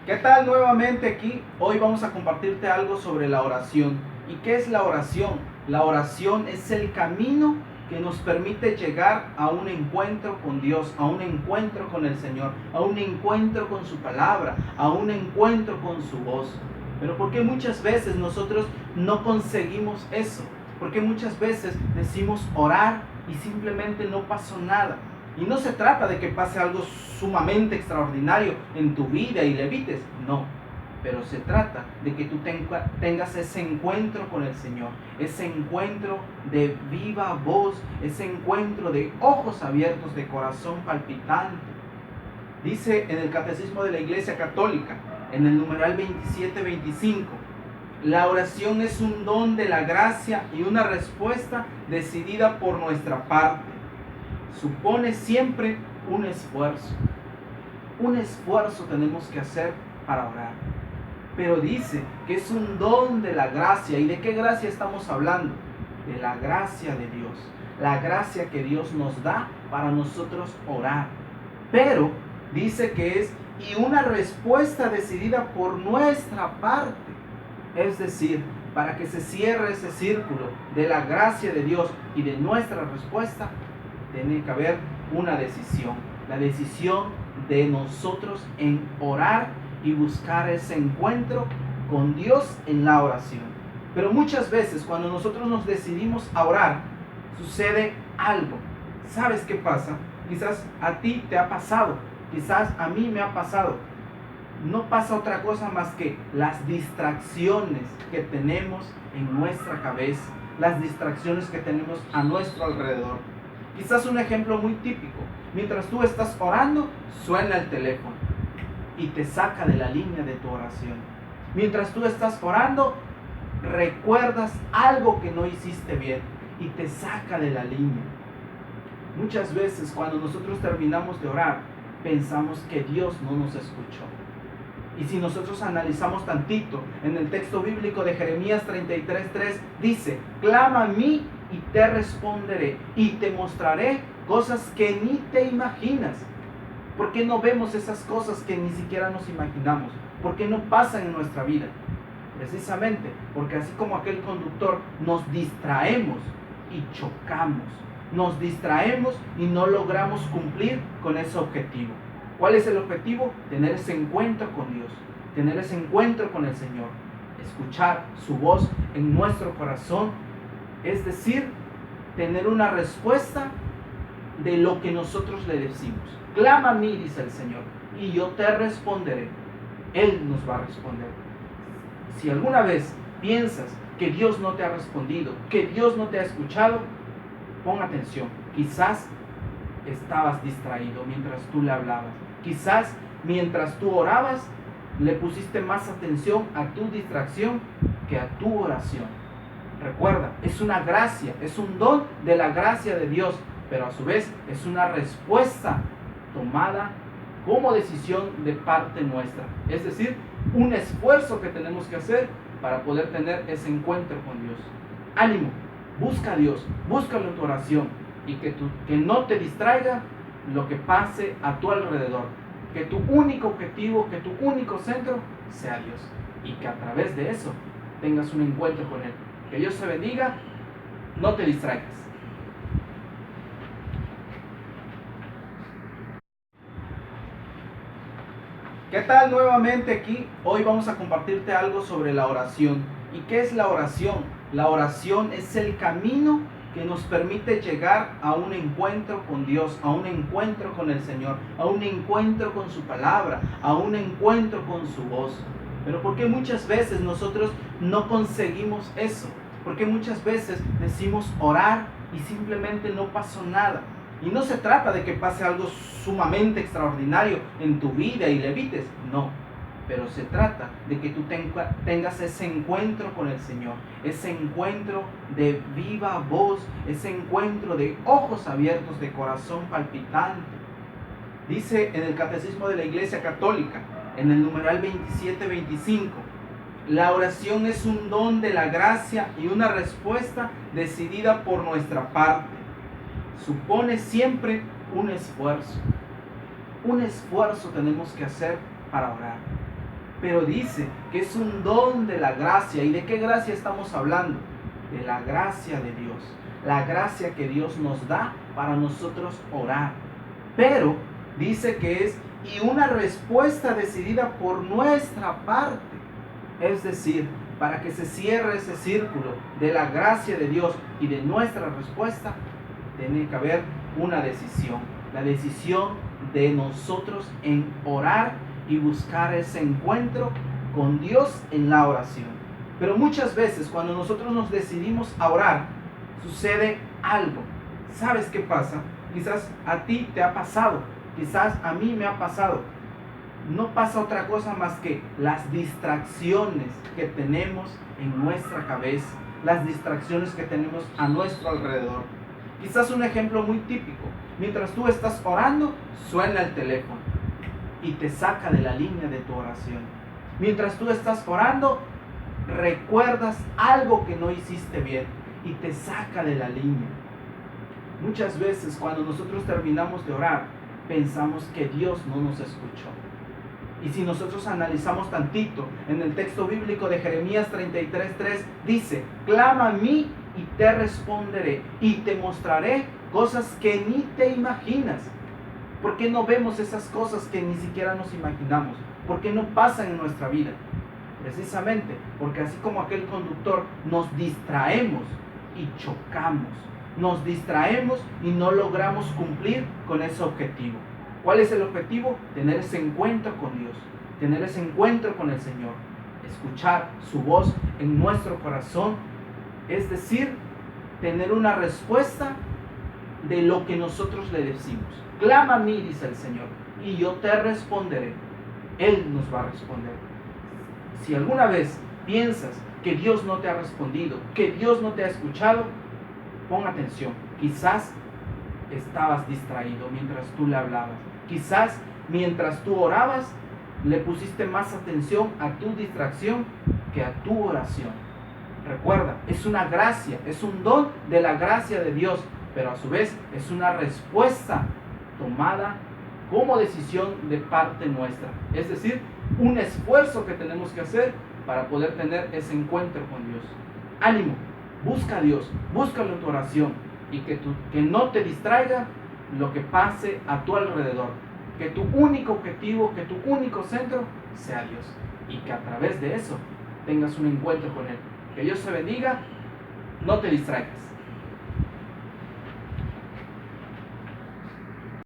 ¿Qué tal nuevamente aquí? Hoy vamos a compartirte algo sobre la oración. ¿Y qué es la oración? La oración es el camino que nos permite llegar a un encuentro con Dios, a un encuentro con el Señor, a un encuentro con su palabra, a un encuentro con su voz. Pero ¿por qué muchas veces nosotros no conseguimos eso? Porque muchas veces decimos orar y simplemente no pasó nada. Y no se trata de que pase algo sumamente extraordinario en tu vida y le evites, no. Pero se trata de que tú tengas ese encuentro con el Señor, ese encuentro de viva voz, ese encuentro de ojos abiertos, de corazón palpitante. Dice en el Catecismo de la Iglesia Católica, en el numeral 27-25, la oración es un don de la gracia y una respuesta decidida por nuestra parte. Supone siempre un esfuerzo. Un esfuerzo tenemos que hacer para orar. Pero dice que es un don de la gracia. ¿Y de qué gracia estamos hablando? De la gracia de Dios. La gracia que Dios nos da para nosotros orar. Pero dice que es y una respuesta decidida por nuestra parte. Es decir, para que se cierre ese círculo de la gracia de Dios y de nuestra respuesta, tiene que haber una decisión. La decisión de nosotros en orar y buscar ese encuentro con Dios en la oración. Pero muchas veces cuando nosotros nos decidimos a orar, sucede algo. ¿Sabes qué pasa? Quizás a ti te ha pasado, quizás a mí me ha pasado. No pasa otra cosa más que las distracciones que tenemos en nuestra cabeza, las distracciones que tenemos a nuestro alrededor. Quizás un ejemplo muy típico. Mientras tú estás orando, suena el teléfono y te saca de la línea de tu oración. Mientras tú estás orando, recuerdas algo que no hiciste bien y te saca de la línea. Muchas veces cuando nosotros terminamos de orar, pensamos que Dios no nos escuchó. Y si nosotros analizamos tantito, en el texto bíblico de Jeremías 33:3 dice: clama a mí y te responderé y te mostraré cosas que ni te imaginas. ¿Por qué no vemos esas cosas que ni siquiera nos imaginamos? ¿Por qué no pasan en nuestra vida? Precisamente porque así como aquel conductor, nos distraemos y chocamos. Nos distraemos y no logramos cumplir con ese objetivo. ¿Cuál es el objetivo? Tener ese encuentro con Dios, tener ese encuentro con el Señor, escuchar su voz en nuestro corazón, es decir, tener una respuesta de lo que nosotros le decimos. Clama a mí, dice el Señor, y yo te responderé. Él nos va a responder. Si alguna vez piensas que Dios no te ha respondido, que Dios no te ha escuchado, pon atención. Quizás estabas distraído mientras tú le hablabas. Quizás mientras tú orabas, le pusiste más atención a tu distracción que a tu oración. Recuerda, es una gracia, es un don de la gracia de Dios, pero a su vez es una respuesta tomada como decisión de parte nuestra. Es decir, un esfuerzo que tenemos que hacer para poder tener ese encuentro con Dios. Ánimo, busca a Dios, búscalo en tu oración y que no te distraiga lo que pase a tu alrededor. Que tu único objetivo, que tu único centro sea Dios y que a través de eso tengas un encuentro con Él. Que Dios te bendiga, no te distraigas. ¿Qué tal nuevamente aquí? Hoy vamos a compartirte algo sobre la oración. ¿Y qué es la oración? La oración es el camino que nos permite llegar a un encuentro con Dios, a un encuentro con el Señor, a un encuentro con su palabra, a un encuentro con su voz. Pero ¿por qué muchas veces nosotros no conseguimos eso? Porque muchas veces decimos orar y simplemente no pasó nada. Y no se trata de que pase algo sumamente extraordinario en tu vida y le evites, no. Pero se trata de que tú tengas ese encuentro con el Señor, ese encuentro de viva voz, ese encuentro de ojos abiertos, de corazón palpitante. Dice en el Catecismo de la Iglesia Católica, en el numeral 27-25, la oración es un don de la gracia y una respuesta decidida por nuestra parte. Supone siempre un esfuerzo. Un esfuerzo tenemos que hacer para orar. pero dice que es un don de la gracia. ¿Y de qué gracia estamos hablando? De la gracia de Dios, la gracia que Dios nos da para nosotros orar. Pero dice que es y una respuesta decidida por nuestra parte. Es decir, para que se cierre ese círculo de la gracia de Dios y de nuestra respuesta, tiene que haber una decisión. La decisión de nosotros en orar y buscar ese encuentro con Dios en la oración. Pero muchas veces cuando nosotros nos decidimos a orar, sucede algo. ¿Sabes qué pasa? Quizás a ti te ha pasado, quizás a mí me ha pasado. No pasa otra cosa más que las distracciones que tenemos en nuestra cabeza, las distracciones que tenemos a nuestro alrededor. Quizás un ejemplo muy típico: mientras tú estás orando, suena el teléfono y te saca de la línea de tu oración. Mientras tú estás orando, recuerdas algo que no hiciste bien y te saca de la línea. Muchas veces cuando nosotros terminamos de orar, pensamos que Dios no nos escuchó. Y si nosotros analizamos tantito, en el texto bíblico de Jeremías 33:3 dice: clama a mí y te responderé y te mostraré cosas que ni te imaginas. ¿Por qué no vemos esas cosas que ni siquiera nos imaginamos? ¿Por qué no pasan en nuestra vida? Precisamente porque así como aquel conductor, nos distraemos y chocamos. Nos distraemos y no logramos cumplir con ese objetivo. ¿Cuál es el objetivo? Tener ese encuentro con Dios, tener ese encuentro con el Señor, escuchar su voz en nuestro corazón, es decir, tener una respuesta de lo que nosotros le decimos. Clama a mí, dice el Señor, y yo te responderé. Él nos va a responder. Si alguna vez piensas que Dios no te ha respondido, que Dios no te ha escuchado, pon atención. Quizás estabas distraído mientras tú le hablabas. Quizás mientras tú orabas, le pusiste más atención a tu distracción que a tu oración. Recuerda, es una gracia, es un don de la gracia de Dios, pero a su vez es una respuesta tomada como decisión de parte nuestra. Es decir, un esfuerzo que tenemos que hacer para poder tener ese encuentro con Dios. Ánimo, busca a Dios, búscalo en tu oración y que no te distraiga lo que pase a tu alrededor. Que tu único objetivo, que tu único centro sea Dios y que a través de eso tengas un encuentro con Él. Que Dios te bendiga, no te distraigas.